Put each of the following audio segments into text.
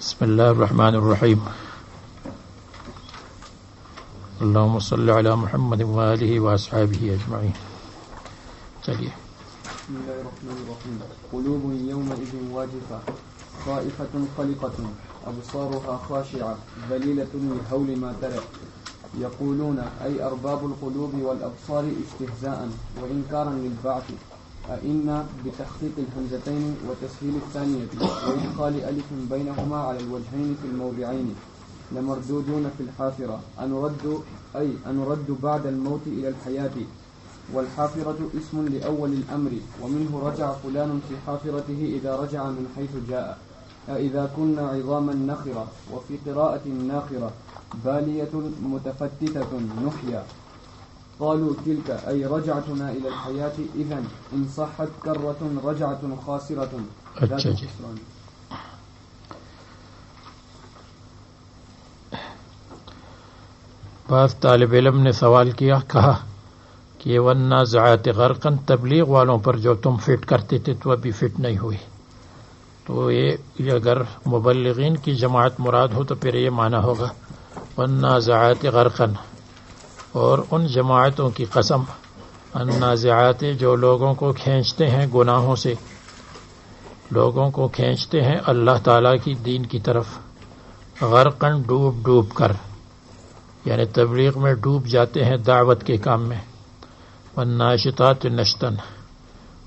بسم اللہ الرحمن الرحیم اللہم صلی علی محمد وآلہ واصحابہ اجمعین. چلیے. بسم اللہ الرحمن الرحیم. قلوب یومئذ واجفہ خائفۃ قلقۃ ابصارها خاشعة ذلیلۃ لہول ما ترى یقولون ای ارباب القلوب والابصار استہزاء وانکارا للبعث أئنا بتخطيط الهمزتين وتسهيل الثانية وإدخال ألف بينهما على الوجهين في الموضعين لمردودون في الحافرة أنرد بعد الموت إلى الحياة. والحافرة اسم لأول الأمر ومنه رجع فلان في حافرته إذا رجع من حيث جاء إذا كنا عظاما نخرة. وفي قراءة ناخرة بالية متفتتة نحيا. قالوا تلك أي رجعتنا إلى الحياة إذن إن صحت كرة رجعة خاسرة. اچھا جی. بعض طالب علم نے سوال کیا، کہا کہ والنازعات غرقا تبلیغ والوں پر جو تم فٹ کرتے تھے تو ابھی فٹ نہیں ہوئی. تو یہ اگر مبلغین کی جماعت مراد ہو تو پھر یہ معنی ہوگا والنازعات غرقا، اور ان جماعتوں کی قسم النازعات جو لوگوں کو کھینچتے ہیں گناہوں سے، لوگوں کو کھینچتے ہیں اللہ تعالیٰ کی دین کی طرف، غرقاً ڈوب ڈوب کر، یعنی تبلیغ میں ڈوب جاتے ہیں دعوت کے کام میں. والناشطات نشطاً،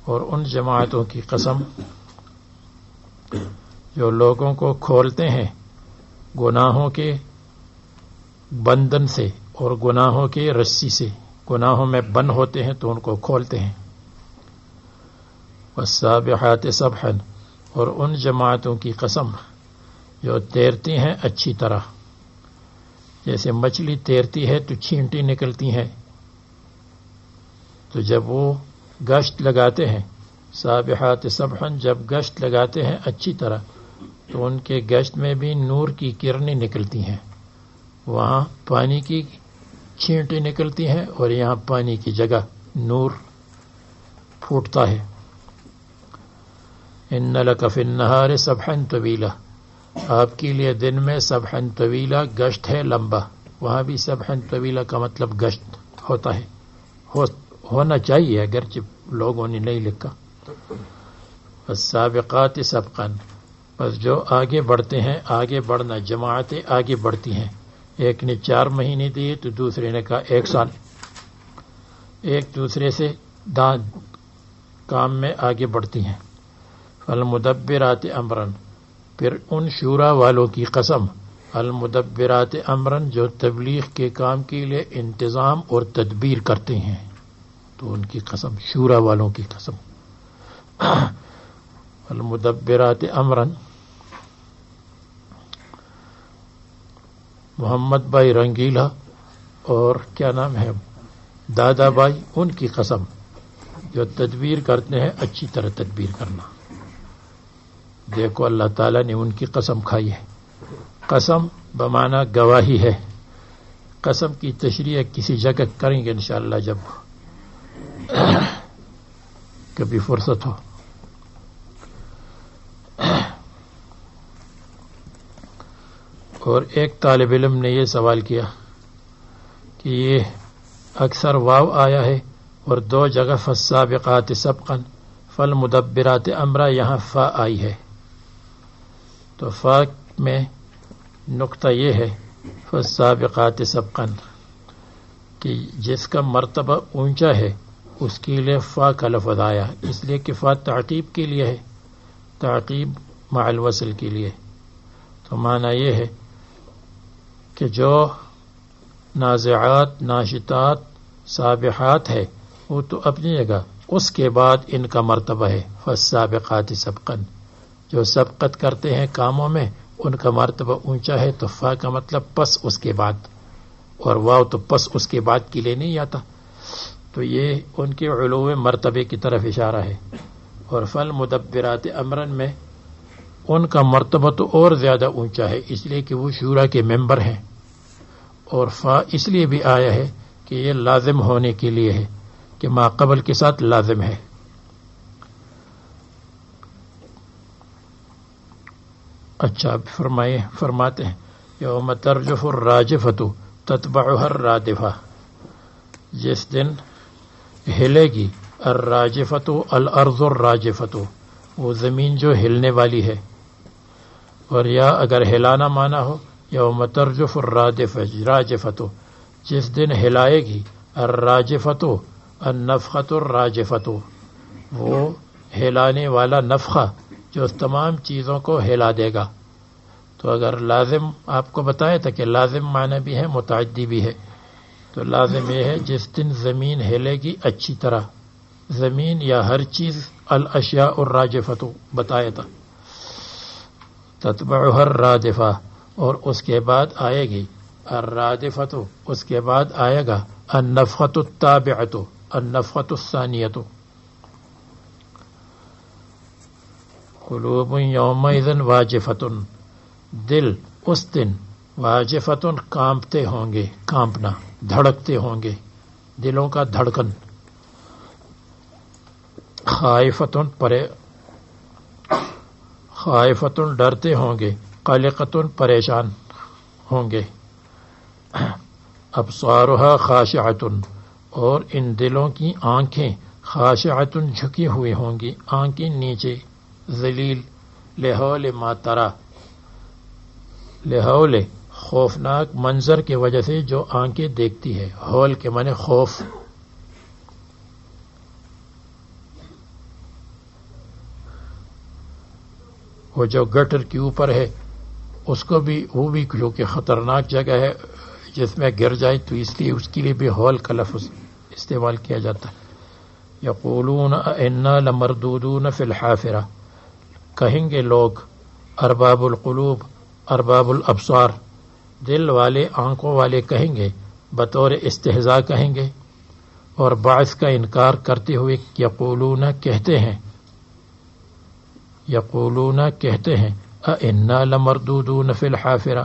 اور ان جماعتوں کی قسم جو لوگوں کو کھولتے ہیں گناہوں کے بندھن سے اور گناہوں کی رسی سے، گناہوں میں بند ہوتے ہیں تو ان کو کھولتے ہیں. والسابحات سبحا، اور ان جماعتوں کی قسم جو تیرتی ہیں اچھی طرح، جیسے مچھلی تیرتی ہے تو چھینٹی نکلتی ہیں، تو جب وہ گشت لگاتے ہیں سابحات سبحا، جب گشت لگاتے ہیں اچھی طرح تو ان کے گشت میں بھی نور کی کرنیں نکلتی ہیں. وہاں پانی کی چھینٹیں نکلتی ہیں اور یہاں پانی کی جگہ نور پھوٹتا ہے. ان لک فی النہار سبحا طویلا، آپ کے لیے دن میں سبحا طویلا گشت ہے لمبا. وہاں بھی سبحا طویلا کا مطلب گشت ہوتا ہے، ہونا چاہیے اگرچہ لوگوں نے نہیں لکھا. والسابقات سبقا، بس جو آگے بڑھتے ہیں، آگے بڑھنا، جماعتیں آگے بڑھتی ہیں. ایک نے 4 مہینے دیے تو دوسرے نے کہا 1 سال، ایک دوسرے سے کام میں آگے بڑھتی ہیں. فالمدبرات امرا، پھر ان شورا والوں کی قسم، المدبرات امرا جو تبلیغ کے کام کے لیے انتظام اور تدبیر کرتے ہیں، تو ان کی قسم، شورا والوں کی قسم. المدبرات امرا، محمد بھائی رنگیلا اور کیا نام ہے دادا بھائی، ان کی قسم جو تدبیر کرتے ہیں اچھی طرح تدبیر کرنا. دیکھو اللہ تعالیٰ نے ان کی قسم کھائی ہے. قسم بمعنی گواہی ہے. قسم کی تشریح کسی جگہ کریں گے انشاءاللہ جب کبھی فرصت ہو. اور ایک طالب علم نے یہ سوال کیا کہ یہ اکثر واو آیا ہے اور 2 جگہ فالسابقات سبقا فالمدبرات امرا یہاں فا آئی ہے، تو فا میں نقطہ یہ ہے فالسابقات سبقا کہ جس کا مرتبہ اونچا ہے اس کے لیے فا کا لفظ آیا، اس لیے کہ فا تعقیب کے لیے ہے، تعقیب مع الوصل کے لیے. تو معنی یہ ہے کہ جو نازعات، ناشطات، سابحات ہے وہ تو اپنی جگہ، اس کے بعد ان کا مرتبہ ہے فالسابقات سبقا، جو سبقت کرتے ہیں کاموں میں ان کا مرتبہ اونچا ہے، تو فا کا مطلب پس اس کے بعد، اور واو تو پس اس کے بعد کے لیے نہیں آتا، تو یہ ان کے علو مرتبے کی طرف اشارہ ہے. اور فالمدبرات امرن میں ان کا مرتبہ تو اور زیادہ اونچا ہے، اس لیے کہ وہ شورا کے ممبر ہیں، اور فا اس لیے بھی آیا ہے کہ یہ لازم ہونے کے لیے ہے کہ ما قبل کے ساتھ لازم ہے. اچھا فرماتے ہیں یوم ترجف الراجفۃ تتبعها الرادفہ، جس دن ہلے گی الراجفۃ الارض الراجفۃ، وہ زمین جو ہلنے والی ہے. اور یا اگر ہلانا مانا ہو یوم ترجف الراجفۃ، جس دن ہلائے گی الراجفۃ النفخۃ الراجفۃ، وہ ہلانے والا نفخہ جو تمام چیزوں کو ہلا دے گا. تو اگر لازم آپ کو بتایا تھا کہ لازم معنی بھی ہے متعدی بھی ہے، تو لازم یہ ہے جس دن زمین ہلے گی اچھی طرح، زمین یا ہر چیز، الاشیاء الراجفۃ بتایا تھا. تتبعها الرادفہ، اور اس کے بعد آئے گی الرادفۃ، اس کے بعد آئے گا النفخۃ التابعۃ، النفخۃ الثانیۃ. قلوب یومئذ واجفۃ، دل اس دن واجفۃ کانپتے ہوں گے، کانپنا، دھڑکتے ہوں گے، دلوں کا دھڑکن. خائفۃ خائفۃ ڈرتے ہوں گے، قلقۃ پریشان ہوں گے. ابصارها خاشعۃ، اور ان دلوں کی آنکھیں خاشعۃ جھکی ہوئی ہوں گی، آنکھیں نیچے ذلیل. لہول ما ترى، لہول خوفناک منظر کی وجہ سے جو آنکھیں دیکھتی ہے، ہول کے معنی خوف. وہ جو گٹر کے اوپر ہے اس کو بھی، وہ بھی کیونکہ خطرناک جگہ ہے جس میں گر جائے، تو اس لیے اس کے لیے بھی ہول کا لفظ استعمال کیا جاتا ہے. یقولون انا لمردودون فی الحافرہ، کہیں گے لوگ، ارباب القلوب، ارباب الابصار، دل والے، آنکھوں والے کہیں گے، بطور استہزاء کہیں گے اور بعث کا انکار کرتے ہوئے. یقولون کہتے ہیں، یقولون کہتے ہیں انا لمردودون فی الحافرہ،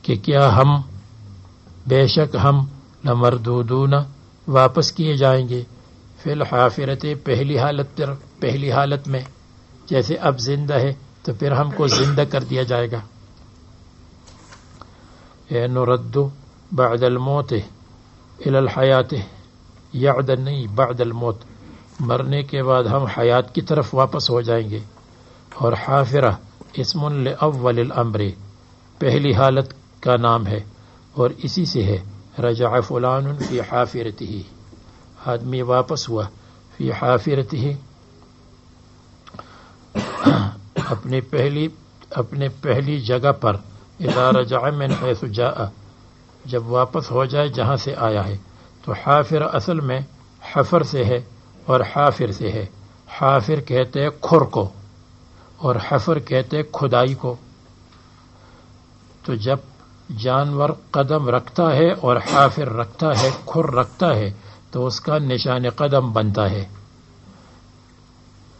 کہ کیا ہم، بے شک ہم، لمردودون واپس کیے جائیں گے، فی الحافرۃ پہلی حالت میں، جیسے اب زندہ ہے تو پھر ہم کو زندہ کر دیا جائے گا. اے نرد بعد الموت الی الحیات، یعد نہیں بعد الموت، مرنے کے بعد ہم حیات کی طرف واپس ہو جائیں گے. اور حافرہ اسم لاول الامر، پہلی حالت کا نام ہے، اور اسی سے ہے رجع فلان فی حافرتہ، آدمی واپس ہوا فی حافرتہ، اپنے پہلی جگہ پر. اذا رجع من حیث جاء، جب واپس ہو جائے جہاں سے آیا ہے. تو حافر اصل میں حفر سے ہے اور حافر سے ہے. حافر کہتے ہیں کھر کو اور حفر کہتے ہیں کھدائی کو. تو جب جانور قدم رکھتا ہے اور حافر رکھتا ہے، کھر رکھتا ہے، تو اس کا نشان قدم بنتا ہے.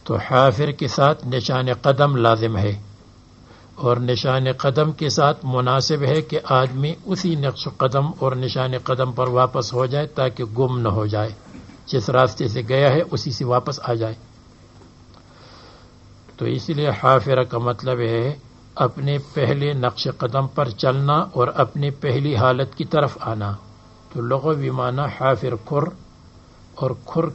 تو حافر کے ساتھ نشان قدم لازم ہے، اور نشان قدم کے ساتھ مناسب ہے کہ آدمی اسی نقش قدم اور نشان قدم پر واپس ہو جائے تاکہ گم نہ ہو جائے، جس راستے سے گیا ہے اسی سے واپس آ جائے. تو اس لیے حافرہ کا مطلب ہے اپنے پہلے نقش قدم پر چلنا اور اپنی پہلی حالت کی طرف آنا. تو لغوی معنی حافر کھر، اور کھر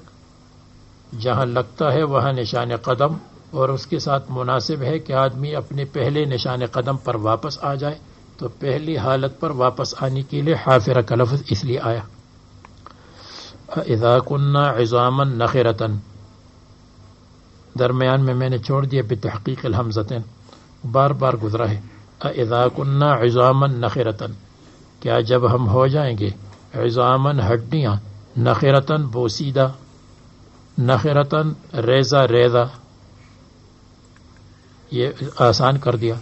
جہاں لگتا ہے وہاں نشان قدم، اور اس کے ساتھ مناسب ہے کہ آدمی اپنے پہلے نشان قدم پر واپس آ جائے. تو پہلی حالت پر واپس آنے کے لیے حافرہ کا لفظ اس لیے آیا. اذا كنا عظاما نخرة، درمیان میں نے چھوڑ دیا بتحقیق الحمزتین، بار بار گزرا ہے. اذا كنا عظاما نخرة، کیا جب ہم ہو جائیں گے عظاما ہڈیاں، نخرة بوسیدہ، نخرة ریزہ ریزہ، یہ آسان کر دیا.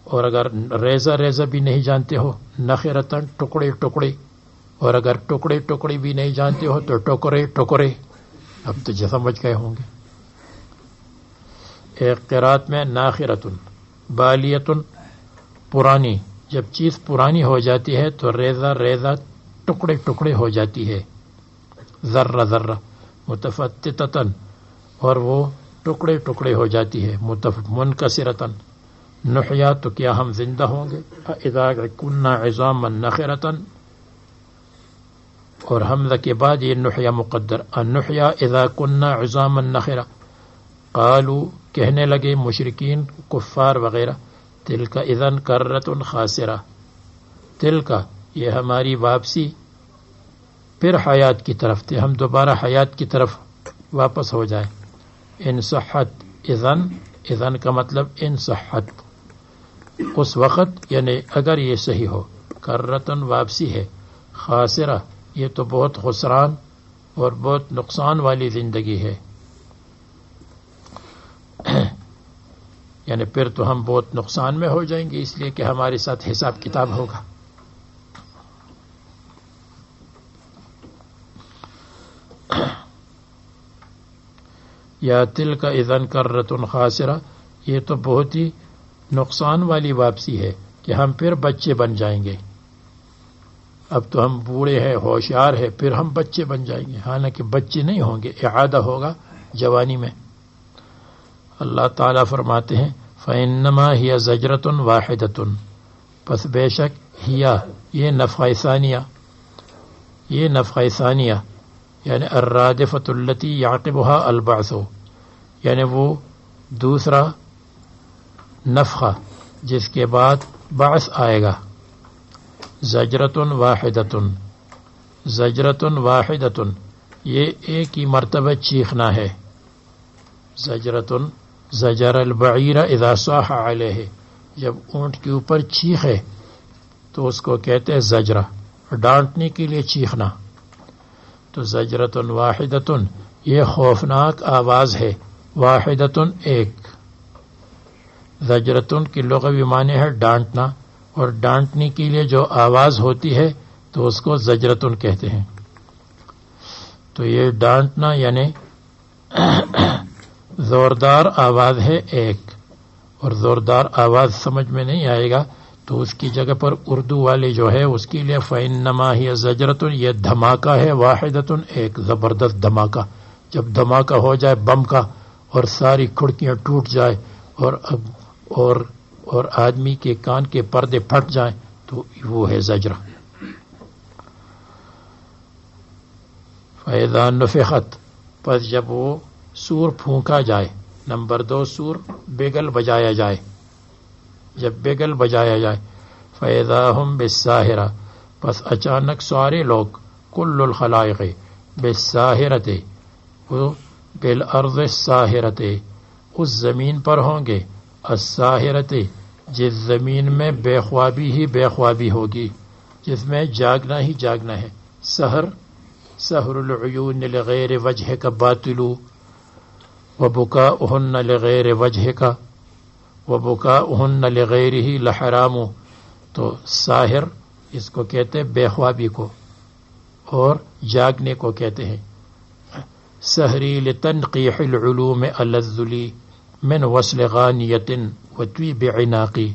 اور اگر ریزہ ریزہ بھی نہیں جانتے ہو نخرة ٹکڑے ٹکڑے، اور اگر ٹکڑے ٹکڑے بھی نہیں جانتے ہو تو ٹکرے ٹکرے. اب تو سمجھ گئے ہوں گے. ایک قرات میں ناخرۃ بالیۃ پرانی، جب چیز پرانی ہو جاتی ہے تو ریزہ ریزہ ٹکڑے ٹکڑے ہو جاتی ہے. ذرہ ذرہ متفتتۃ، اور وہ ٹکڑے ٹکڑے ہو جاتی ہے. منکسرۃ نحیا، تو کیا ہم زندہ ہوں گے. اذا كنا عظاما نخرۃ، اور حمزہ کے بعد یہ نحیا مقدر. النحیا اذا كنا عظاما نخرة. قالوا، کہنے لگے مشرکین کفار وغیرہ، تلک اذن کرۃ خاسرہ، تلک یہ ہماری واپسی پھر حیات کی طرف تھے، ہم دوبارہ حیات کی طرف واپس ہو جائیں. ان صحت اذن، اذن کا مطلب ان صحت، اس وقت یعنی اگر یہ صحیح ہو. کرۃ واپسی ہے، خاسرہ یہ تو بہت خسران اور بہت نقصان والی زندگی ہے. یعنی پھر تو ہم بہت نقصان میں ہو جائیں گے، اس لیے کہ ہمارے ساتھ حساب کتاب ہوگا. یا تلک اذن کرۃ خاسرہ، یہ تو بہت ہی نقصان والی واپسی ہے کہ ہم پھر بچے بن جائیں گے. اب تو ہم بوڑھے ہیں، ہوشیار ہیں، پھر ہم بچے بن جائیں گے. حالانکہ بچے نہیں ہوں گے، اعادہ ہوگا جوانی میں. اللہ تعالیٰ فرماتے ہیں فَإِنَّمَا هِيَ زَجْرَةٌ وَاحِدَةٌ، پس بے شک ہیا یہ نفخہ ثانیہ، یہ نفخہ ثانیہ یعنی الرادفۃ التی یعقبها البعث، یعنی وہ دوسرا نفخہ جس کے بعد بعث آئے گا. زجرۃ واحدۃ، زجرۃ واحدۃ یہ ایک ہی مرتبہ چیخنا ہے. زجرۃ زجر البعیر اذا صاح علیہ، جب اونٹ کے اوپر چیخے تو اس کو کہتے ہیں زجرہ، ڈانٹنے کے لیے چیخنا. تو زجرۃ واحدۃ یہ خوفناک آواز ہے، واحدۃ ایک. زجرۃ کی لغوی معنی ہے ڈانٹنا، اور ڈانٹنے کے لیے جو آواز ہوتی ہے تو اس کو زجرۃ کہتے ہیں. تو یہ ڈانٹنا یعنی زوردار آواز ہے ایک، اور زوردار آواز سمجھ میں نہیں آئے گا تو اس کی جگہ پر اردو والے جو ہے اس کے لیے فَإِنَّمَا هِيَ زَجْرَةٌ، یہ دھماکہ ہے، واحدۃ ایک زبردست دھماکہ. جب دھماکہ ہو جائے بم کا اور ساری کھڑکیاں ٹوٹ جائے اور آدمی کے کان کے پردے پھٹ جائیں تو وہ ہے زجرہ. فَإِذَا نُفِخَتْ، پس جب وہ سور پھونکا جائے. نمبر 2 سور بیگل بجایا جائے، جب بیگل بجایا جائے. فَإِذَا هُمْ بِالسَّاهِرَةِ، پس اچانک سارے لوگ، کل الخلائق بالساہرۃ، وہ بالارض الساہرۃ، اس زمین پر ہوں گے، الساہرۃ جس زمین میں بے خوابی ہی بے خوابی ہوگی، جس میں جاگنا ہی جاگنا ہے. سحر، سحر العیون لغیر وجہک باطل وبکاؤہن لغیر وجہک وبکاؤہن لغیرہ لحرام. تو ساحر اس کو کہتے ہیں بے خوابی کو، اور جاگنے کو کہتے ہیں. سحری لتنقیح العلوم الذلی من وصل غانیت وطویب عناقی،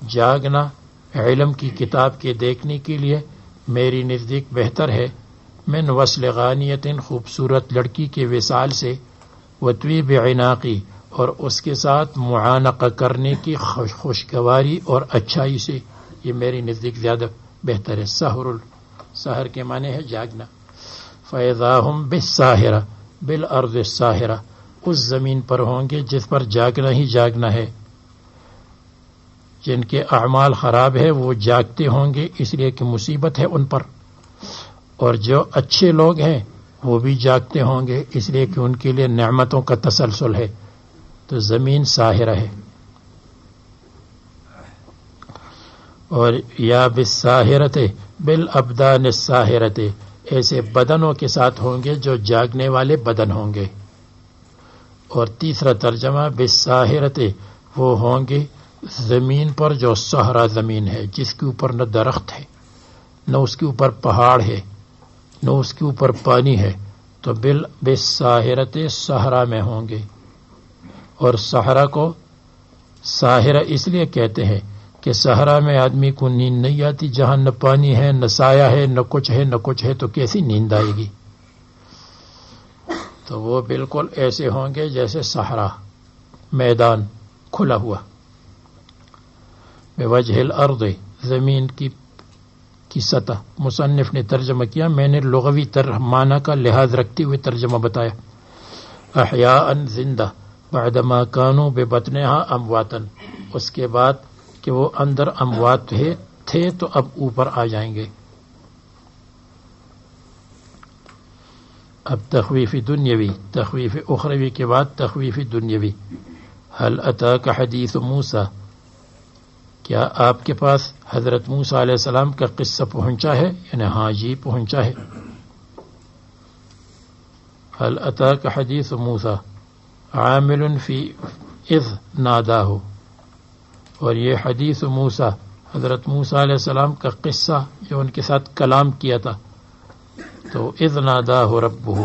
جاگنا علم کی کتاب کے دیکھنے کے لیے میری نزدیک بہتر ہے من وصل غانیت خوبصورت لڑکی کے وصال سے، وطویب عناقی اور اس کے ساتھ معانقہ کرنے کی خوشگواری اور اچھائی سے، یہ میری نزدیک زیادہ بہتر ہے۔ سحر کے معنی ہے جاگنا۔ فَإِذَا هُمْ بِالسَّاهِرَةِ بِالْأَرْضِ السَّاهِرَةِ، اس زمین پر ہوں گے جس پر جاگنا ہی جاگنا ہے۔ جن کے اعمال خراب ہے وہ جاگتے ہوں گے اس لیے کہ مصیبت ہے ان پر، اور جو اچھے لوگ ہیں وہ بھی جاگتے ہوں گے اس لیے کہ ان کے لیے نعمتوں کا تسلسل ہے۔ تو زمین ساحرہ ہے۔ اور یا بالساحرۃ بالابدان الساحرۃ، ایسے بدنوں کے ساتھ ہوں گے جو جاگنے والے بدن ہوں گے۔ اور تیسرا ترجمہ بالساحرۃ، وہ ہوں گے زمین پر جو صحرا زمین ہے، جس کے اوپر نہ درخت ہے، نہ اس کے اوپر پہاڑ ہے، نہ اس کے اوپر پانی ہے، تو بالساحرۃ صحرا میں ہوں گے۔ اور صحرا کو ساحرہ اس لیے کہتے ہیں کہ صحرا میں آدمی کو نیند نہیں آتی، جہاں نہ پانی ہے، نہ سایہ ہے، نہ کچھ ہے، نہ کچھ ہے، تو کیسی نیند آئے گی؟ تو وہ بالکل ایسے ہوں گے جیسے صحرا، میدان کھلا ہوا۔ بوجہ الارض، زمین کی سطح۔ مصنف نے ترجمہ کیا، میں نے لغوی معنی کا لحاظ رکھتے ہوئے ترجمہ بتایا۔ احیاء، زندہ، بعدما کانوا ببطنہا امواتا، اس کے بعد کہ وہ اندر اموات تھے تو اب اوپر آ جائیں گے۔ اب تخویف دنیاوی، تخویف اخروی کے بعد تخویف دنیاوی۔ هل اتاک حدیث موسیٰ، کیا آپ کے پاس حضرت موسیٰ علیہ السلام کا قصہ پہنچا ہے؟ یعنی ہاں جی پہنچا ہے۔ هل اتاک حدیث موسیٰ عامل فی اذ ناداہ، اور یہ حدیث موسیٰ، حضرت موسیٰ علیہ السلام کا قصہ جو ان کے ساتھ کلام کیا تھا، تو اذ ناداہ ربہ،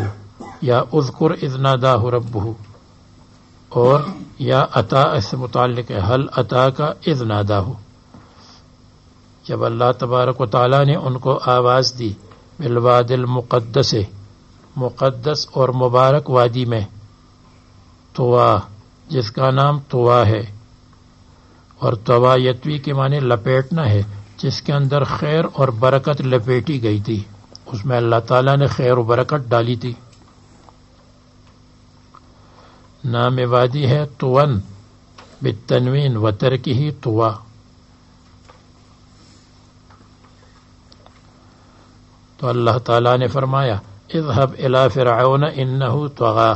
یا اذکر اذ ناداہ ربہ، اور یا اتا سے متعلق ہے حل اتا کا اذ ناداہ، جب اللہ تبارک و تعالیٰ نے ان کو آواز دی بالواد المقدس، مقدس اور مبارک وادی میں، طوا، جس کا نام طوا ہے، اور طوا یتوی کے معنی لپیٹنا ہے، جس کے اندر خیر اور برکت لپیٹی گئی تھی، اس میں اللہ تعالیٰ نے خیر و برکت ڈالی تھی۔ نام وادی ہے طوً بالتنوین و ترکہ طوا۔ تو اللہ تعالیٰ نے فرمایا اذهب الی فرعون انہ طغی،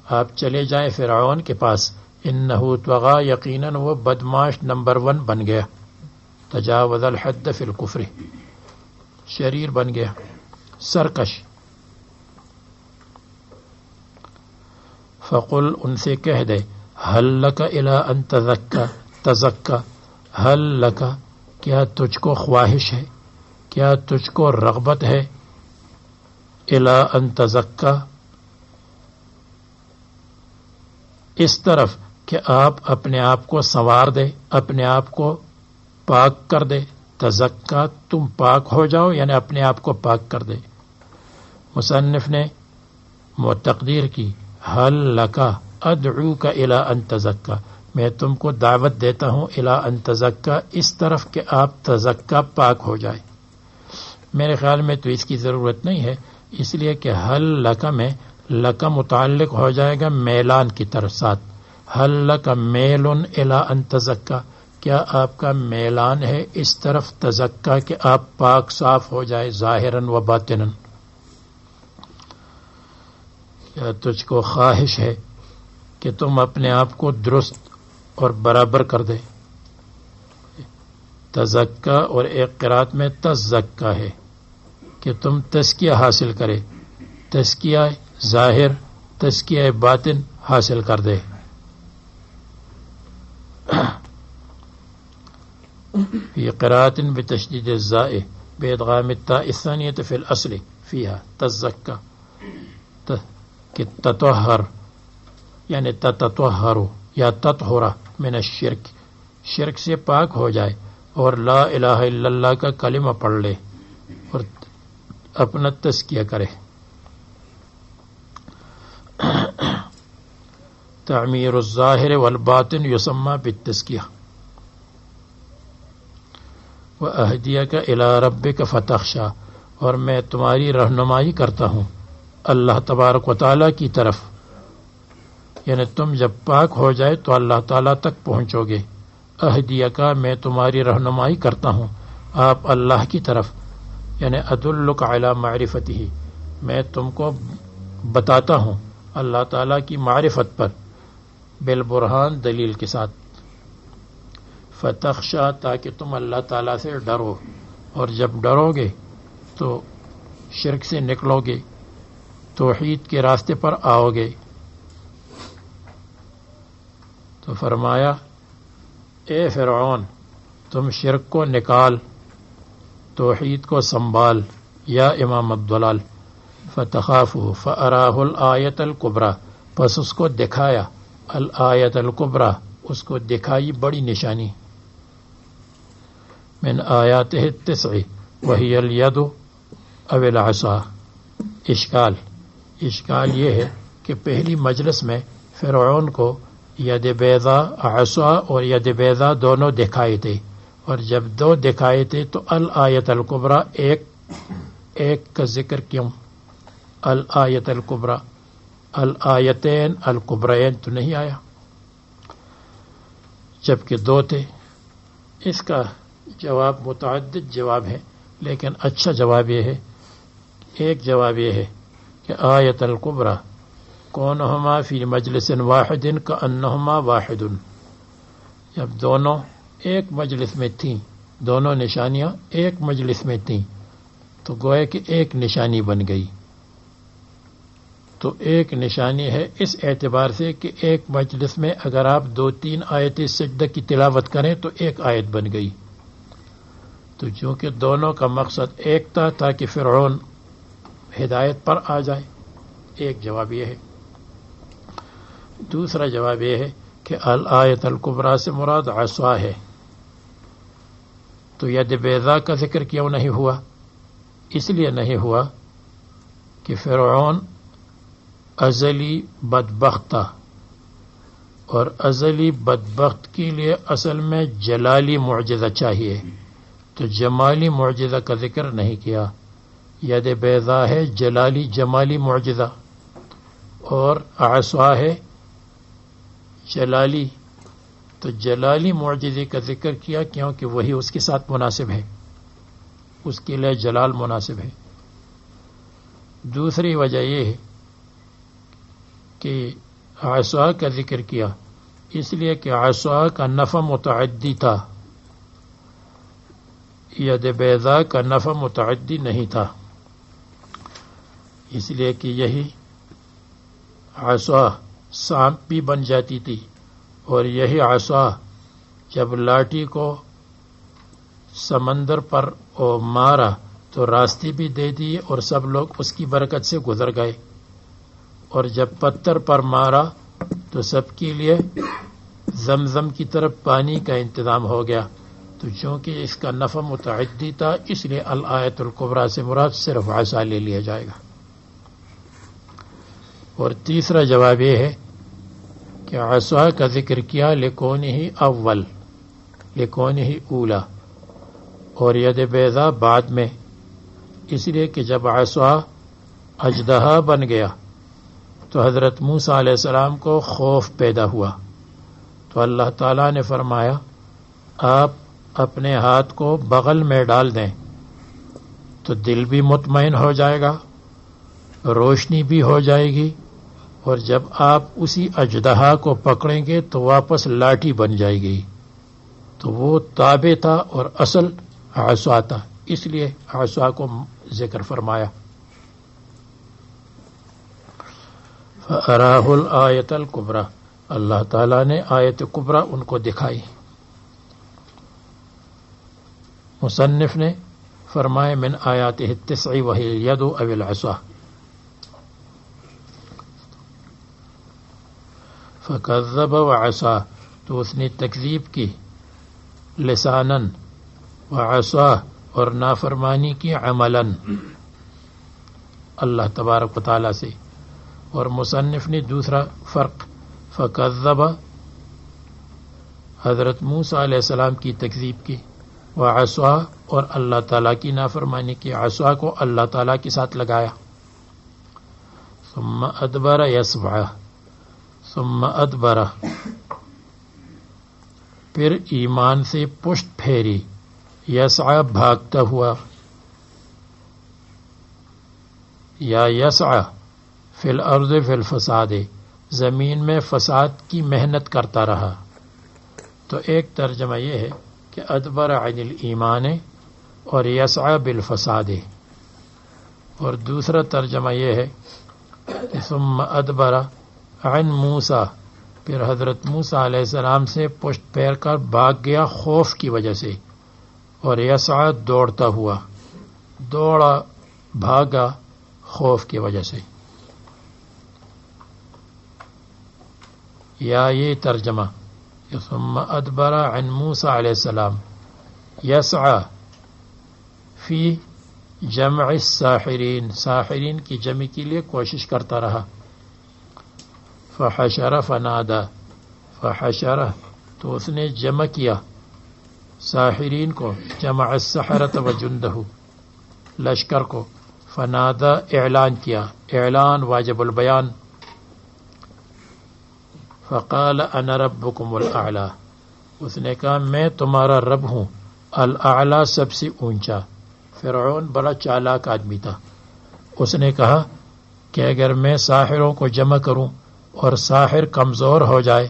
آپ چلے جائیں فرعون کے پاس، انہ طغی، یقیناً وہ بدماش نمبر 1 بن گیا، تجاوز الحد فی الکفر، شریر بن گیا، سرکش۔ فقل، ان سے کہہ دے، هل لک الی ان تزکی، هل لک، کیا تجھ کو خواہش ہے، کیا تجھ کو رغبت ہے، الی ان تزکی، اس طرف کہ آپ اپنے آپ کو سنوار دے، اپنے آپ کو پاک کر دے، تزکا، تم پاک ہو جاؤ، یعنی اپنے آپ کو پاک کر دے۔ مصنف نے تقدیر کی، حل لکا ادعوک الی ان تزکا، میں تم کو دعوت دیتا ہوں الی ان تزکا، اس طرف کہ آپ تزکا، پاک ہو جائے۔ میرے خیال میں تو اس کی ضرورت نہیں ہے، اس لیے کہ حل لکا میں لکا متعلق ہو جائے گا میلان کی طرف ساتھ، حل لکا میل الی ان تزکا، کیا آپ کا میلان ہے اس طرف تزکا کہ آپ پاک صاف ہو جائے ظاہراً و باطناً؟ کیا تجھ کو خواہش ہے کہ تم اپنے آپ کو درست اور برابر کر دے؟ تزکا، اور ایک قرات میں تزکا ہے کہ تم تزکیہ حاصل کرے، تزکیہ ظاہر، تزکیہ باطن حاصل کر دے۔ فی قرات بتشدید الزاء بادغام التاء الثانیۃ فی الاصل فیہا تزکا، کہ تطہر، یعنی تتطہر یا تطہر من الشرک، شرک سے پاک ہو جائے، اور لا الہ الا اللہ کا کلمہ پڑھ لے اور اپنا تزکیہ کرے۔ تعمیر الظاہر والباطن یسمى بالتزکیہ وأہدیک الی ربک فتخشی، اور میں تمہاری رہنمائی کرتا ہوں اللہ تبارک و تعالیٰ کی طرف، یعنی تم جب پاک ہو جائے تو اللہ تعالیٰ تک پہنچو گے. اہدیک، میں تمہاری رہنمائی کرتا ہوں آپ اللہ کی طرف، یعنی ادلک علی معرفتہ، میں تم کو بتاتا ہوں اللہ تعالیٰ کی معرفت پر، بالبرہان، دلیل کے ساتھ. فتخشا، تاکہ تم اللہ تعالیٰ سے ڈرو، اور جب ڈرو گے تو شرک سے نکلو گے، توحید کے راستے پر آؤ گے. تو فرمایا اے فرعون، تم شرک کو نکال، توحید کو سنبھال، یا امام الضلال. فتخافہ فاراہ الآیت الکبریٰ، پس اس کو دکھایا الآیت الکبریٰ، اس کو دکھائی بڑی نشانی. من آیاتہ التسع وہی الید او العصا. اشکال یہ ہے کہ پہلی مجلس میں فرعون کو ید بیضا، عصا اور ید بیضا دونوں دکھائے تھے، اور جب دو دکھائے تھے تو الآیت الکبریٰ ایک کا ذکر کیوں؟ الآیت الکبریٰ، الآیتین الکبرین تو نہیں آیا جبکہ دو تھے. اس کا جواب متعدد جواب ہے، لیکن اچھا جواب یہ ہے، ایک جواب یہ ہے کہ آیت الکبریٰ کونہما فی مجلس واحد کأنہما واحد، جب دونوں ایک مجلس میں تھیں، دونوں نشانیاں ایک مجلس میں تھیں تو گویا کہ ایک نشانی بن گئی. تو ایک نشانی ہے اس اعتبار سے کہ ایک مجلس میں اگر آپ 2-3 آیت سجدہ کی تلاوت کریں تو ایک آیت بن گئی. تو چونکہ دونوں کا مقصد ایک تھا تاکہ فرعون ہدایت پر آ جائے، ایک جواب یہ ہے. دوسرا جواب یہ ہے کہ الآیت الکبریٰ سے مراد عصا ہے. تو ید بیضا کا ذکر کیوں نہیں ہوا؟ اس لیے نہیں ہوا کہ فرعون ازلی بدبخت تھا، اور ازلی بدبخت کے لیے اصل میں جلالی معجزہ چاہیے، تو جمالی معجزہ کا ذکر نہیں کیا. ید بیضا ہے جلالی جمالی معجزہ، اور عصا ہے جلالی، تو جلالی معجزے کا ذکر کیا کیونکہ وہی اس کے ساتھ مناسب ہے، اس کے لیے جلال مناسب ہے. دوسری وجہ یہ ہے کہ عصا کا ذکر کیا اس لیے کہ عصا کا نفع متعدی تھا، ید بیضا کا نفع متعدی نہیں تھا، اس لیے کہ یہی عصا سانپ بھی بن جاتی تھی، اور یہی عصا جب لاٹھی کو سمندر پر مارا تو راستے بھی دے دیے اور سب لوگ اس کی برکت سے گزر گئے، اور جب پتھر پر مارا تو سب کے لیے زمزم کی طرف پانی کا انتظام ہو گیا. تو چونکہ اس کا نفع متعدی تھا اس لیے الآیت الکبریٰ سے مراد صرف عصا لے لیا جائے گا. اور تیسرا جواب یہ ہے کہ عصا کا ذکر کیا لکونہ اول، لکونہ اولا، اور ید بیضا بعد میں، اس لیے کہ جب عصا اژدہا بن گیا تو حضرت موسیٰ علیہ السلام کو خوف پیدا ہوا، تو اللہ تعالیٰ نے فرمایا آپ اپنے ہاتھ کو بغل میں ڈال دیں تو دل بھی مطمئن ہو جائے گا، روشنی بھی ہو جائے گی، اور جب آپ اسی اژدہا کو پکڑیں گے تو واپس لاٹھی بن جائے گی. تو وہ تابع تھا اور اصل عصا تھا، اس لیے عصا کو ذکر فرمایا. فَأَرَاهُ الْآیَةَ الْکُبریٰ، اللہ تعالیٰ نے آیت کبریٰ ان کو دکھائی. مصنف نے فرمائے من آیاتہ التسع وہی الید او العصا. فکذب وعصا، تو اس نے تکذیب کی لساناً، وعصا اور نافرمانی کی عملاً اللہ تبارک و تعالیٰ سے. اور مصنف نے دوسرا فرق فکذب، حضرت موسیٰ علیہ السلام کی تکذیب کی، وعصا، اور اللہ تعالیٰ کی نافرمانی کی، عصا کو اللہ تعالیٰ کے ساتھ لگایا، ثم ادبر یسعی، ثم ادبر، پھر ایمان سے پشت پھیری، یسعی، بھاگتا ہوا، یا یسعی فی الارض فی الفساد، زمین میں فساد کی محنت کرتا رہا۔ تو ایک ترجمہ یہ ہے کہ ادبر عن الایمان اور یسعی بالفساد، اور دوسرا ترجمہ یہ ہے کہ ثم ادبر عن موسیٰ، پھر حضرت موسیٰ علیہ السلام سے پشت پھیر کر بھاگ گیا خوف کی وجہ سے، اور یسعی دوڑتا ہوا، دوڑا، بھاگا خوف کی وجہ سے۔ یا یہ ترجمہ کہ ثم ادبر عن موسیٰ علیہ السلام یسعی فی جمع الساحرین، ساحرین کی جمع کے لیے کوشش کرتا رہا، فحشر فنادا، فحشر تو اس نے جمع کیا ساحرین کو، جمع السحرۃ وجندہ، لشکر کو، فنادا اعلان کیا، اعلان واجب البیان، فقال انا ربکم الاعلی، اس نے کہا میں تمہارا رب ہوں، الاعلی سب سے اونچا۔ فرعون بڑا چالاک آدمی تھا، اس نے کہا کہ اگر میں ساحروں کو جمع کروں اور ساحر کمزور ہو جائے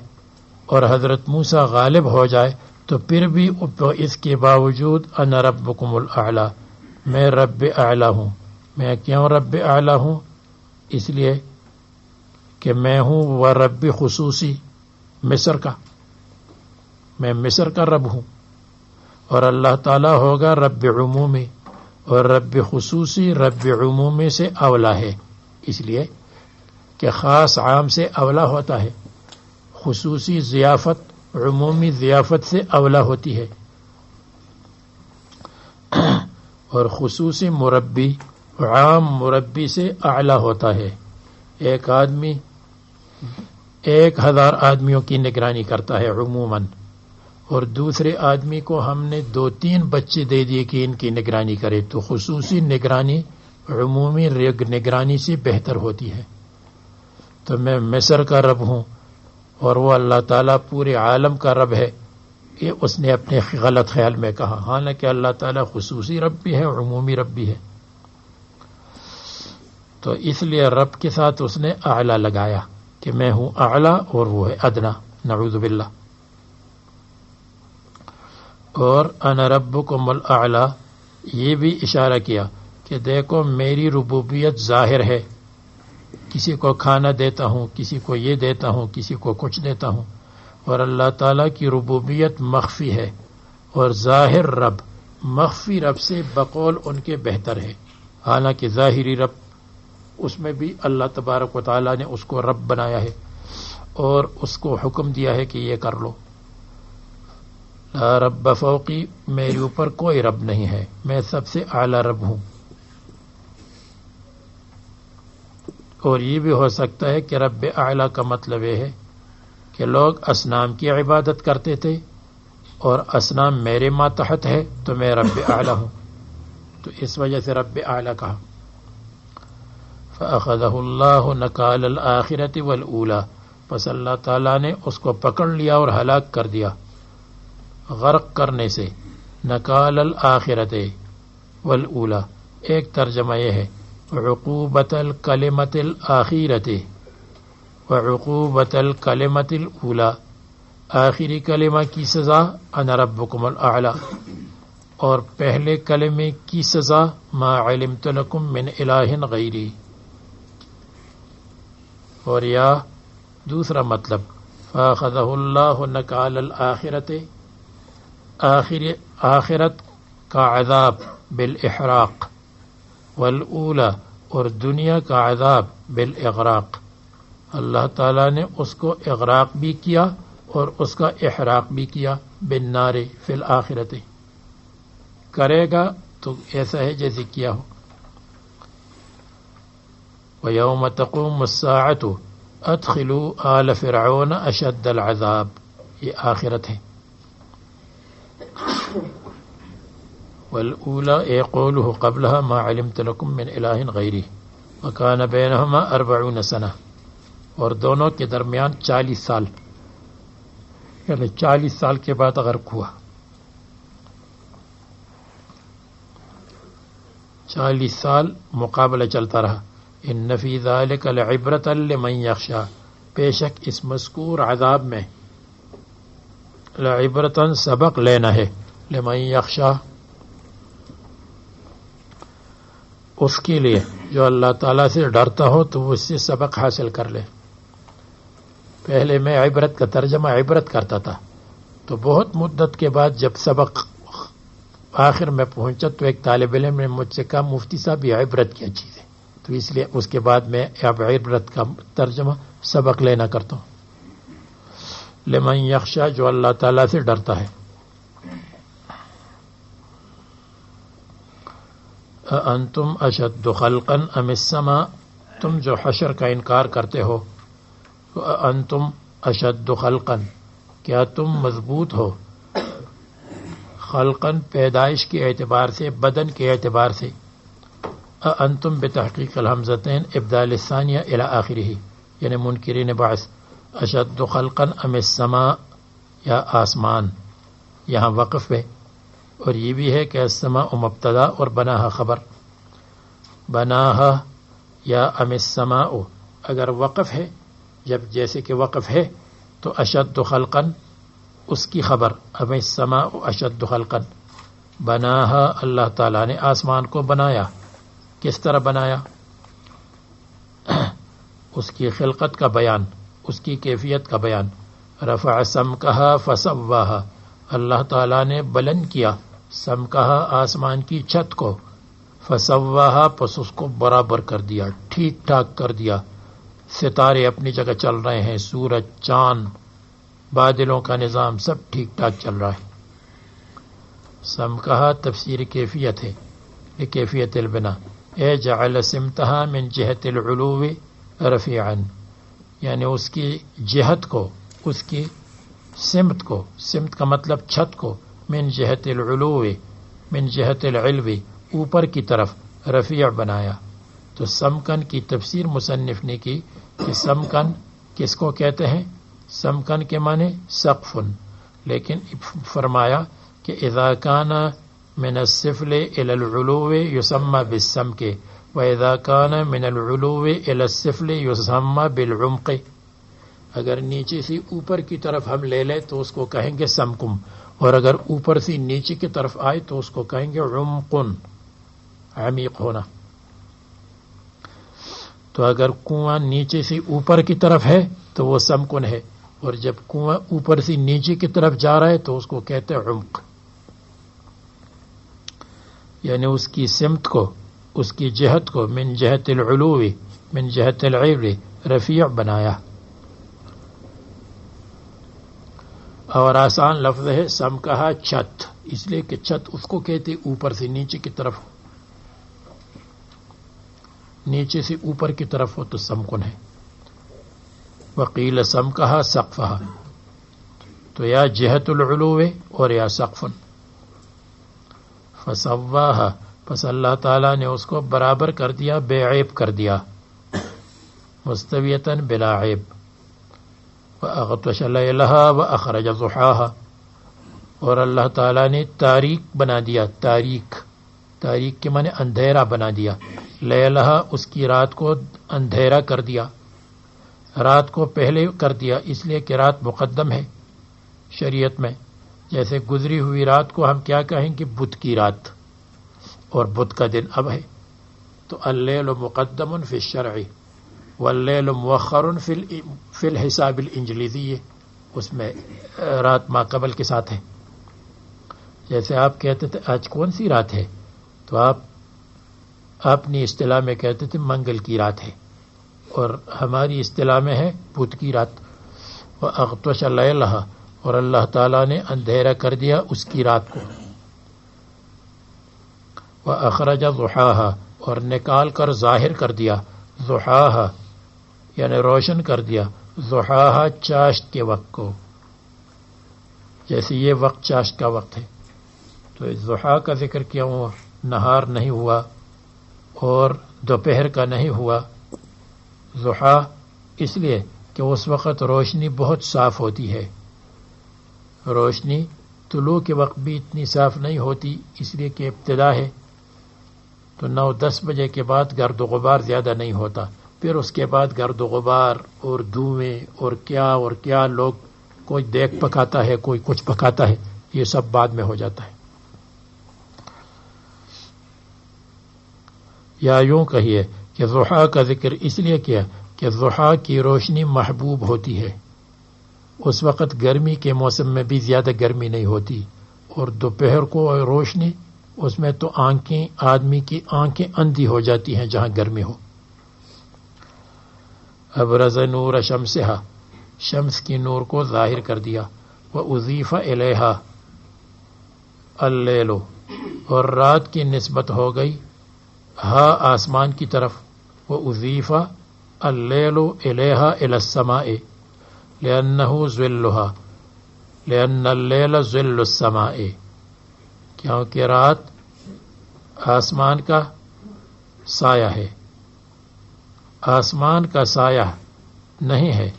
اور حضرت موسیٰ غالب ہو جائے تو پھر بھی اس کے باوجود انا ربکم الاعلی، میں رب اعلی ہوں۔ میں کیوں رب اعلی ہوں؟ اس لیے کہ میں ہوں وہ رب خصوصی مصر کا، میں مصر کا رب ہوں، اور اللہ تعالیٰ ہوگا رب عمومی، اور رب خصوصی رب عمومی سے اولا ہے، اس لیے کہ خاص عام سے اولا ہوتا ہے، خصوصی ضیافت عمومی ضیافت سے اولا ہوتی ہے، اور خصوصی مربی عام مربی سے اعلیٰ ہوتا ہے۔ ایک آدمی 1000 آدمیوں کی نگرانی کرتا ہے عموماً، اور دوسرے آدمی کو ہم نے 2-3 بچے دے دیے کہ ان کی نگرانی کرے، تو خصوصی نگرانی عمومی نگرانی سے بہتر ہوتی ہے۔ تو میں مصر کا رب ہوں اور وہ اللہ تعالیٰ پورے عالم کا رب ہے، یہ اس نے اپنے غلط خیال میں کہا، حالانکہ اللہ تعالیٰ خصوصی رب بھی ہے، عمومی رب بھی ہے۔ تو اس لیے رب کے ساتھ اس نے اعلیٰ لگایا کہ میں ہوں اعلیٰ اور وہ ہے ادنا، نعوذ باللہ۔ اور انا ربکم الاعلیٰ، یہ بھی اشارہ کیا کہ دیکھو میری ربوبیت ظاہر ہے، کسی کو کھانا دیتا ہوں، کسی کو یہ دیتا ہوں، کسی کو کچھ دیتا ہوں، اور اللہ تعالیٰ کی ربوبیت مخفی ہے، اور ظاہر رب مخفی رب سے بقول ان کے بہتر ہے، حالانکہ ظاہری رب اس میں بھی اللہ تبارک و تعالیٰ نے اس کو رب بنایا ہے اور اس کو حکم دیا ہے کہ یہ کر لو۔ لا رب فوقی، میرے اوپر کوئی رب نہیں ہے، میں سب سے اعلیٰ رب ہوں۔ اور یہ بھی ہو سکتا ہے کہ رب اعلیٰ کا مطلب یہ ہے کہ لوگ اصنام کی عبادت کرتے تھے اور اصنام میرے ماتحت ہے تو میں رب اعلیٰ ہوں، تو اس وجہ سے رب اعلیٰ کہا۔ فَأَخَذَهُ اللَّهُ نَكَالَ الْآخِرَةِ وَالْأُولَى، پس اللہ تعالیٰ نے اس کو پکڑ لیا اور ہلاک کر دیا غرق کرنے سے۔ نکال الآخرت والأولی، ایک ترجمہ یہ ہے عقوبۃ الکلمۃ الآخرۃ وعقوبۃ الکلمۃ الأولی، آخری کلمہ کی سزا انا ربکم الاعلی، اور پہلے کلمے کی سزا ما علمت لکم من الہ غیری۔ اور یا دوسرا مطلب فاخذہ اللہ نکال الآخرت، آخرت کا عذاب بالاحراق، والاولی اور دنیا کا عذاب بالاغراق، اللہ تعالیٰ نے اس کو اغراق بھی کیا اور اس کا احراق بھی کیا، بالنار فی الآخرت، کرے گا تو ایسا ہے جیسے کیا ہو۔ وَيَوْمَ تَقُومُ السَّاعَةُ، ادخلوا آل فرعون اشد العذاب، یہ آخرت ہے. والأولى قوله قبلها ما علمت لكم من إله غيري وكان بينهما 40 سنة، اور دونوں کے درمیان 40 سال، یعنی 40 سال کے بعد غرق ہوا. 40 سال مقابلہ چلتا رہا. ان فی ذلک لعبرۃ لمن یخشی، بے شک اس مذکور عذاب میں لعبرۃ سبق لینا ہے، لمن یخشی اس کے لیے جو اللہ تعالیٰ سے ڈرتا ہو تو وہ اس سے سبق حاصل کر لے. پہلے میں عبرت کا ترجمہ عبرت کرتا تھا، تو بہت مدت کے بعد جب سبق آخر میں پہنچا تو ایک طالب علم نے مجھ سے کہا مفتی صاحب یہ عبرت کیا چیز ہے، تو اس لیے اس کے بعد میں اب عبرت کا ترجمہ سبق لینا کرتا ہوں. لمن یخشی جو اللہ تعالیٰ سے ڈرتا ہے. انتم اشد خلقا ام السماء، تم جو حشر کا انکار کرتے ہو، انتم اشد خلقا کیا تم مضبوط ہو، خلقا پیدائش کے اعتبار سے، بدن کے اعتبار سے. انتم بتحقیق الحمزتین ابدال الثانیہ الی آخرہ، یعنی منکرین بعث. اشد خلقا ام السماء یا آسمان، یہاں وقف ہے، اور یہ بھی ہے کہ السماء مبتدا اور بناہا خبر. بناہا یا ام السماء اگر وقف ہے، جب جیسے کہ وقف ہے تو اشد خلقا اس کی خبر، ام السماء اشد خلقا. بناہا اللہ تعالیٰ نے آسمان کو بنایا. کس طرح بنایا؟ اس کی خلقت کا بیان، اس کی کیفیت کا بیان. رفع سمکہا فسواہا، اللہ تعالیٰ نے بلند کیا سمکہا آسمان کی چھت کو، فسواہا پس اس کو برابر کر دیا، ٹھیک ٹھاک کر دیا. ستارے اپنی جگہ چل رہے ہیں، سورج، چاند، بادلوں کا نظام سب ٹھیک ٹھاک چل رہا ہے. سمکہا تفسیر کیفیت ہے، لکیفیت البنا. اے جعل سمتہا من جہت العلو رفیعا، یعنی اس کی جہت کو، اس کی سمت کو، سمت کا مطلب چھت کو، من جہت العلو من جہت العلو اوپر کی طرف رفیع بنایا. تو سمکن کی تفسیر مصنف نے کی کہ سمکن کس کو کہتے ہیں؟ سمکن کے معنی سقفن، لیکن فرمایا کہ اذا کان من السفل الى العلو یسمى بالسمک واذا کان من العلو الى السفل یسمى بالعمق. اگر نیچے سے اوپر کی طرف ہم لے لیں تو اس کو کہیں گے سمکم، اور اگر اوپر سے نیچے کی طرف آئے تو اس کو کہیں گے عمقن، عمیق ہونا. تو اگر کنواں نیچے سے اوپر کی طرف ہے تو وہ سمکن ہے، اور جب کنواں اوپر سے نیچے کی طرف جا رہا ہے تو اس کو کہتے ہیں عمق. یعنی اس کی سمت کو، اس کی جہت کو من جہت العلو من جہت العلو رفیع بنایا. اور آسان لفظ ہے سمکہا چھت، اس لیے کہ چھت اس کو کہتے اوپر سے نیچے کی طرف، نیچے سے اوپر کی طرف ہو تو سمکن ہے. وقیل سمکہا سقفہا، تو یا جہت العلو اور یا سقفن. فسواہا، پس اللہ تعالیٰ نے اس کو برابر کر دیا، بے عیب کر دیا، مستویتاً بلا عیب. وَأَغْطَشَ لَيْلَهَا وَأَخْرَجَ ضُحَاهَا، اور اللہ تعالیٰ نے تاریک بنا دیا، تاریک، تاریک کے معنی اندھیرا بنا دیا. لیلہا اس کی رات کو اندھیرا کر دیا، رات کو پہلے کر دیا اس لیے کہ رات مقدم ہے شریعت میں. جیسے گزری ہوئی رات کو ہم کیا کہیں گے؟ بدھ کی رات، اور بدھ کا دن اب ہے. تو اللیل مقدم فی الشرع واللیل مؤخر فی الحساب الانجلیزی، اس میں رات ما قبل کے ساتھ ہے. جیسے آپ کہتے تھے آج کون سی رات ہے، تو آپ اپنی اصطلاح میں کہتے تھے منگل کی رات ہے، اور ہماری اصطلاح میں ہے بدھ کی رات. وَأَغْطَشَ لَيْلَهَا، اور اللہ تعالیٰ نے اندھیرا کر دیا اس کی رات کو. وَأَخْرَجَ ضُحَاهَا، اور نکال کر ظاہر کر دیا، ضحاها یعنی روشن کر دیا ضحاہا چاشت کے وقت کو، جیسے یہ وقت چاشت کا وقت ہے، تو ضحا کا ذکر کیا ہوا، نہار نہیں ہوا اور دوپہر کا نہیں ہوا۔ ضحا اس لیے کہ اس وقت روشنی بہت صاف ہوتی ہے، روشنی طلوع کے وقت بھی اتنی صاف نہیں ہوتی، اس لیے کہ ابتدا ہے، تو 9-10 بجے کے بعد گرد و غبار زیادہ نہیں ہوتا، پھر اس کے بعد گرد و غبار اور دھوئیں اور کیا لوگ کوئی دیکھ پکاتا ہے، کوئی کچھ پکاتا ہے، یہ سب بعد میں ہو جاتا ہے۔ یا یوں کہیے کہ ضحا کا ذکر اس لیے کیا کہ ضحا کی روشنی محبوب ہوتی ہے، اس وقت گرمی کے موسم میں بھی زیادہ گرمی نہیں ہوتی، اور دوپہر کو روشنی اس میں تو آدمی کی آنکھیں اندھی ہو جاتی ہیں جہاں گرمی ہو۔ ابرز نور شمسہا، شمس کی نور کو ظاہر کر دیا، وَأُضِيفَ إِلَيْهَا اللیل، اور رات کی نسبت ہو گئی ہا آسمان کی طرف، وَأُضِيفَ اللیل إِلَيْهَا إِلَى السَّمَاءِ لِأَنَّهُ ظِلُّهَا لِأَنَّ اللَّيْلَ ظِلُّ السَّمَاءِ، کیونکہ رات آسمان کا سایہ ہے، آسمان کا سایہ نہیں ہے،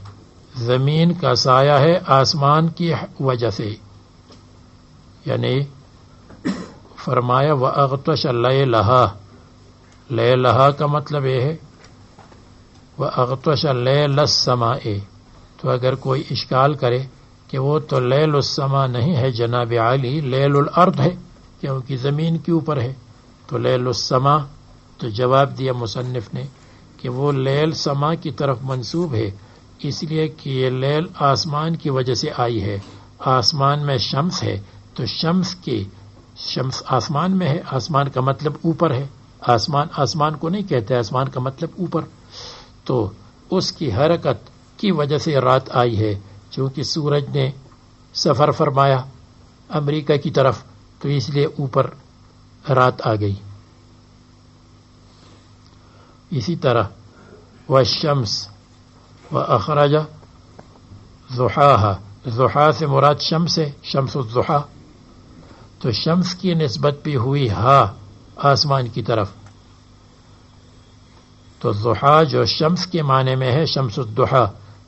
زمین کا سایہ ہے آسمان کی وجہ سے، یعنی فرمایا وَأَغْطَشَ لَيْلَهَا، لیلہا کا مطلب یہ ہے وَأَغْطَشَ لَيْلَ السَّمَاءِ، تو اگر کوئی اشکال کرے کہ وہ تو لیل السما نہیں ہے جناب عالی، لیل الارض ہے کیونکہ زمین کے اوپر ہے، تو لیل السما، تو جواب دیا مصنف نے کہ وہ لیل سما کی طرف منسوب ہے، اس لیے کہ یہ لیل آسمان کی وجہ سے آئی ہے، آسمان میں شمس ہے، تو شمس آسمان میں ہے، آسمان کا مطلب اوپر ہے، آسمان کو نہیں کہتے، آسمان کا مطلب اوپر، تو اس کی حرکت کی وجہ سے رات آئی ہے، چونکہ سورج نے سفر فرمایا امریکہ کی طرف، تو اس لیے اوپر رات آ گئی۔ اسی طرح والشمس وأخرج ضحاها، ضحا سے مراد شمس ہے، شمس الضحا، تو شمس کی نسبت بھی ہوئی ہا آسمان کی طرف، تو ضحا جو شمس کے معنی میں ہے شمس الضحا،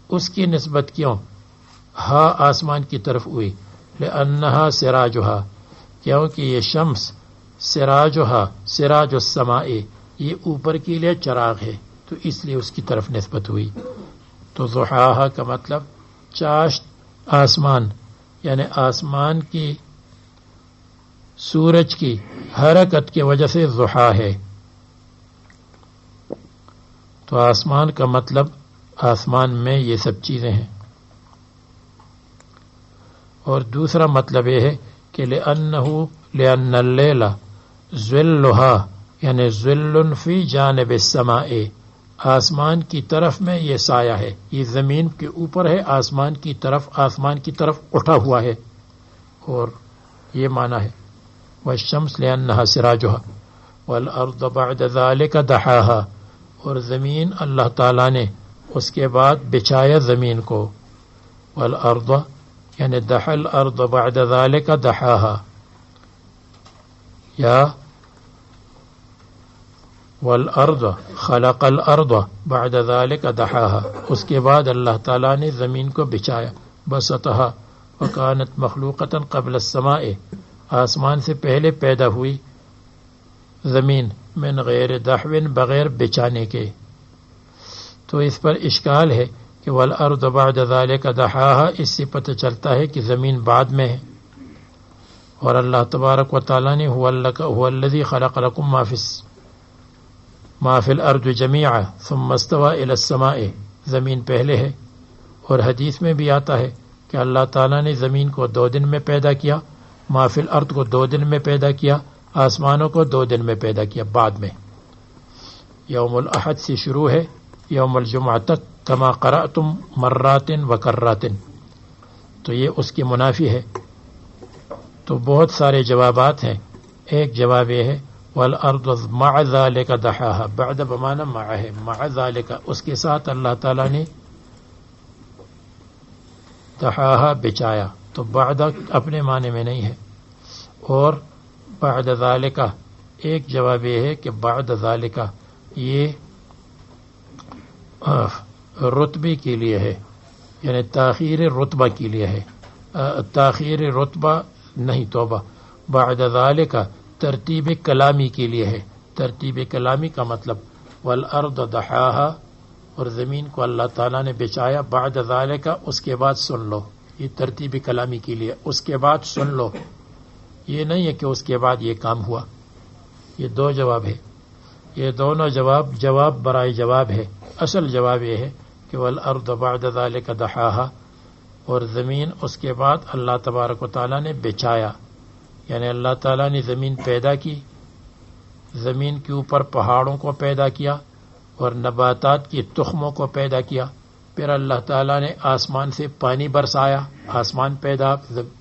اس کی نسبت کیوں ہا آسمان کی طرف ہوئی؟ لأنها سراجها، کیونکہ یہ شمس سراج السماء، یہ اوپر کے لیے چراغ ہے، تو اس لیے اس کی طرف نسبت ہوئی۔ تو ضحاها کا مطلب چاشت آسمان، یعنی آسمان کی سورج کی حرکت کی وجہ سے ضحا ہے، تو آسمان کا مطلب آسمان میں یہ سب چیزیں ہیں۔ اور دوسرا مطلب یہ ہے کہ لأن اللیل ظلها، یعنی ظل فی جانب السماء، آسمان کی طرف میں یہ سایہ ہے، یہ زمین کے اوپر ہے، آسمان کی طرف اٹھا ہوا ہے، اور یہ معنی ہے والشمس لأنها سراجها والارض بعد ذلك دحاها، اور زمین اللہ تعالیٰ نے اس کے بعد بچایا زمین کو، والارض یعنی دحا الارض بعد ذلك دحاها، یا والارض خلق الارض بعد ذلك دحاها، اس کے بعد اللہ تعالیٰ نے زمین کو بچایا، بسطها وكانت مخلوقة قبل السماء، آسمان سے پہلے پیدا ہوئی زمین، من غیر دحو، بغیر بچانے کے، تو اس پر اشکال ہے کہ والارض بعد ذلك دحاها، اس سے پتہ چلتا ہے کہ زمین بعد میں ہے، اور اللہ تبارک و تعالیٰ نے هو الذی خلق لکم ما فی الارض جمیعا ثم استوى الى السماء، زمین پہلے ہے، اور حدیث میں بھی آتا ہے کہ اللہ تعالیٰ نے زمین کو 2 دن میں پیدا کیا، ما فی الارض کو 2 دن میں پیدا کیا، آسمانوں کو 2 دن میں پیدا کیا بعد میں۔ یوم الاحد سے شروع ہے یوم الجمعہ تک، کما قرأتم مرات وکرات، تو یہ اس کی منافی ہے۔ تو بہت سارے جوابات ہیں، ایک جواب یہ ہے والارض مع ذلك دحاها، بعد بمانا مع ہے، مع ذلك اس کے ساتھ اللہ تعالیٰ نے دحاها بچایا، تو بعد اپنے معنی میں نہیں ہے. اور بعد ذالک ایک جواب یہ ہے کہ بعد ذالک یہ رتبے کے لیے ہے، یعنی تاخیر رتبہ کے لیے ہے، تاخیر رتبہ نہیں، توبہ. بعد ذالک ترتیب کلامی کے لیے ہے. ترتیب کلامی کا مطلب والارض دحاها، اور زمین کو اللہ تعالیٰ نے بچایا، بعد ذالک اس کے بعد سن لو، یہ ترتیب کلامی کے لیے، اس کے بعد سن لو. یہ نہیں ہے کہ اس کے بعد یہ کام ہوا. یہ دو جواب ہے، یہ دونوں جواب برائے جواب ہے. اصل جواب یہ ہے کہ والارض بعد ذالک دحاها، اور زمین اس کے بعد اللہ تبارک و تعالیٰ نے بچایا، یعنی اللہ تعالیٰ نے زمین پیدا کی، زمین کے اوپر پہاڑوں کو پیدا کیا اور نباتات کی تخموں کو پیدا کیا. پھر اللہ تعالیٰ نے آسمان سے پانی برسایا، آسمان پیدا،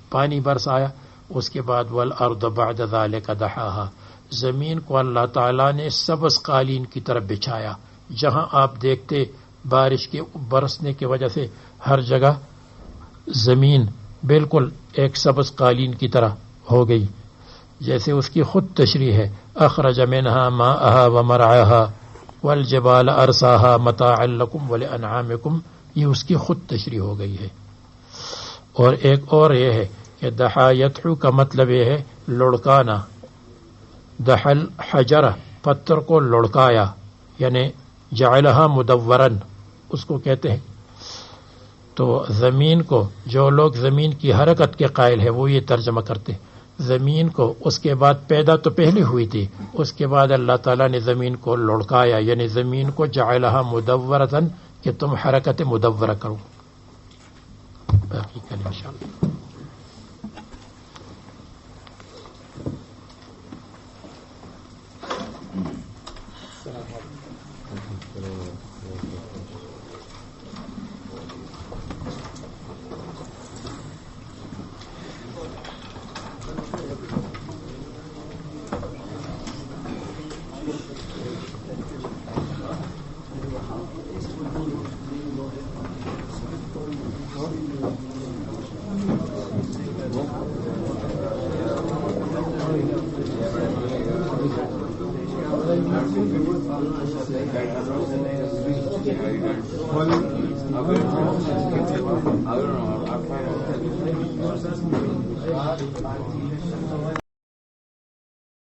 پانی برسایا. اس کے بعد والارض بعد ذالک دحاها، زمین کو اللہ تعالیٰ نے سبز قالین کی طرف بچھایا. جہاں آپ دیکھتے بارش کے برسنے کی وجہ سے ہر جگہ زمین بالکل ایک سبز قالین کی طرح ہو گئی، جیسے اس کی خود تشریح ہے، اخرج منها ماءها ومرعاها والجبال ارساها متاعا لكم ولانعامكم، یہ اس کی خود تشریح ہو گئی ہے. اور ایک اور یہ ہے کہ دحا یدحو کا مطلب یہ ہے لڑکانا. دحل حجر، پتھر کو لڑکایا، یعنی جعلها مدورا اس کو کہتے ہیں. تو زمین کو، جو لوگ زمین کی حرکت کے قائل ہے وہ یہ ترجمہ کرتے، زمین کو اس کے بعد پیدا تو پہلے ہوئی تھی، اس کے بعد اللہ تعالیٰ نے زمین کو لڑکایا، یعنی زمین کو جعلها مدورتاً کہ تم حرکت مدورہ کرو. باقی کل انشاءاللہ. I don't know.